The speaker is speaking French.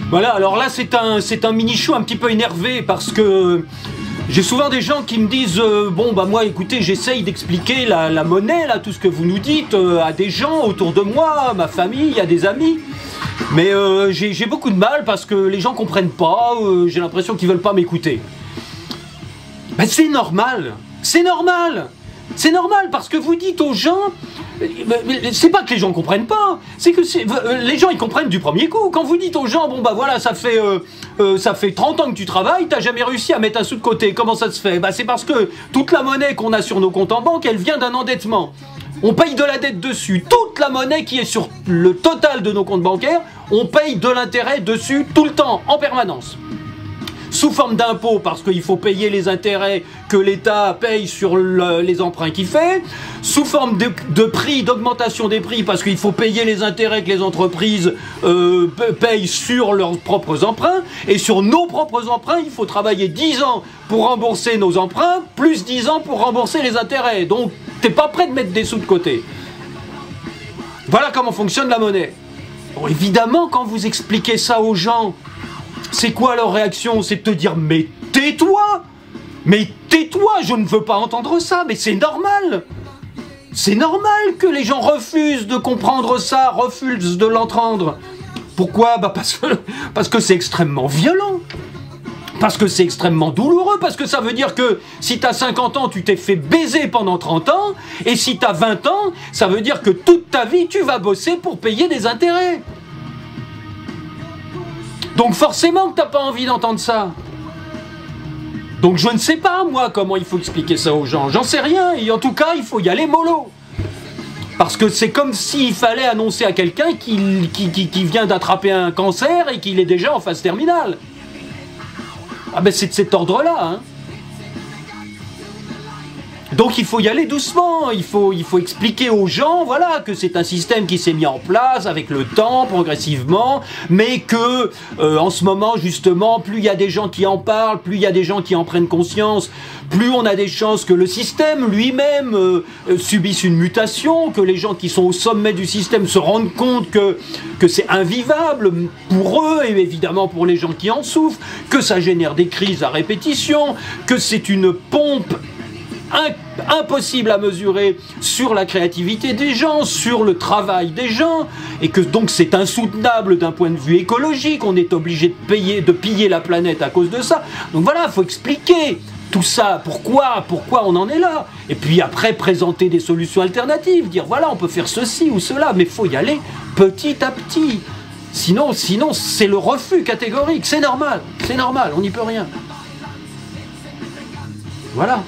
Voilà, alors là c'est un mini-show un petit peu énervé parce que j'ai souvent des gens qui me disent bon bah moi écoutez j'essaye d'expliquer la monnaie, là tout ce que vous nous dites à des gens autour de moi, à ma famille, à des amis. Mais j'ai beaucoup de mal parce que les gens comprennent pas, j'ai l'impression qu'ils veulent pas m'écouter. Ben c'est normal, c'est normal. C'est normal parce que vous dites aux gens, c'est pas que les gens comprennent pas, c'est que les gens ils comprennent du premier coup. Quand vous dites aux gens, bon bah voilà, ça fait 30 ans que tu travailles, t'as jamais réussi à mettre un sou de côté, comment ça se fait? Bah c'est parce que toute la monnaie qu'on a sur nos comptes en banque, elle vient d'un endettement. On paye de la dette dessus, toute la monnaie qui est sur le total de nos comptes bancaires, on paye de l'intérêt dessus tout le temps, en permanence. Sous forme d'impôts parce qu'il faut payer les intérêts que l'État paye sur les emprunts qu'il fait, sous forme de prix, d'augmentation des prix parce qu'il faut payer les intérêts que les entreprises payent sur leurs propres emprunts, et sur nos propres emprunts, il faut travailler 10 ans pour rembourser nos emprunts, plus 10 ans pour rembourser les intérêts. Donc, t'es pas prêt de mettre des sous de côté. Voilà comment fonctionne la monnaie. Bon, évidemment, quand vous expliquez ça aux gens, c'est quoi leur réaction? C'est de te dire mais tais-toi! Mais tais-toi, je ne veux pas entendre ça, mais c'est normal! C'est normal que les gens refusent de comprendre ça, refusent de l'entendre. Pourquoi? Bah parce que c'est extrêmement violent. Parce que c'est extrêmement douloureux, parce que ça veut dire que si t'as 50 ans, tu t'es fait baiser pendant 30 ans, et si t'as 20 ans, ça veut dire que toute ta vie, tu vas bosser pour payer des intérêts. Donc forcément que t'as pas envie d'entendre ça. Donc je ne sais pas, moi, comment il faut expliquer ça aux gens. J'en sais rien, et en tout cas, il faut y aller mollo. Parce que c'est comme s'il fallait annoncer à quelqu'un qui vient d'attraper un cancer et qu'il est déjà en phase terminale. Ah ben c'est de cet ordre-là, hein. Donc il faut y aller doucement, il faut expliquer aux gens, voilà, que c'est un système qui s'est mis en place avec le temps, progressivement, mais que en ce moment justement, plus il y a des gens qui en parlent, plus il y a des gens qui en prennent conscience, plus on a des chances que le système lui-même subisse une mutation, que les gens qui sont au sommet du système se rendent compte que c'est invivable pour eux et évidemment pour les gens qui en souffrent, que ça génère des crises à répétition, que c'est une pompe impossible à mesurer sur la créativité des gens, sur le travail des gens, et que donc c'est insoutenable d'un point de vue écologique, on est obligé de piller la planète à cause de ça. Donc voilà, il faut expliquer tout ça, pourquoi on en est là, et puis après présenter des solutions alternatives, dire voilà on peut faire ceci ou cela, mais il faut y aller petit à petit, sinon c'est le refus catégorique, c'est normal, on n'y peut rien. Voilà.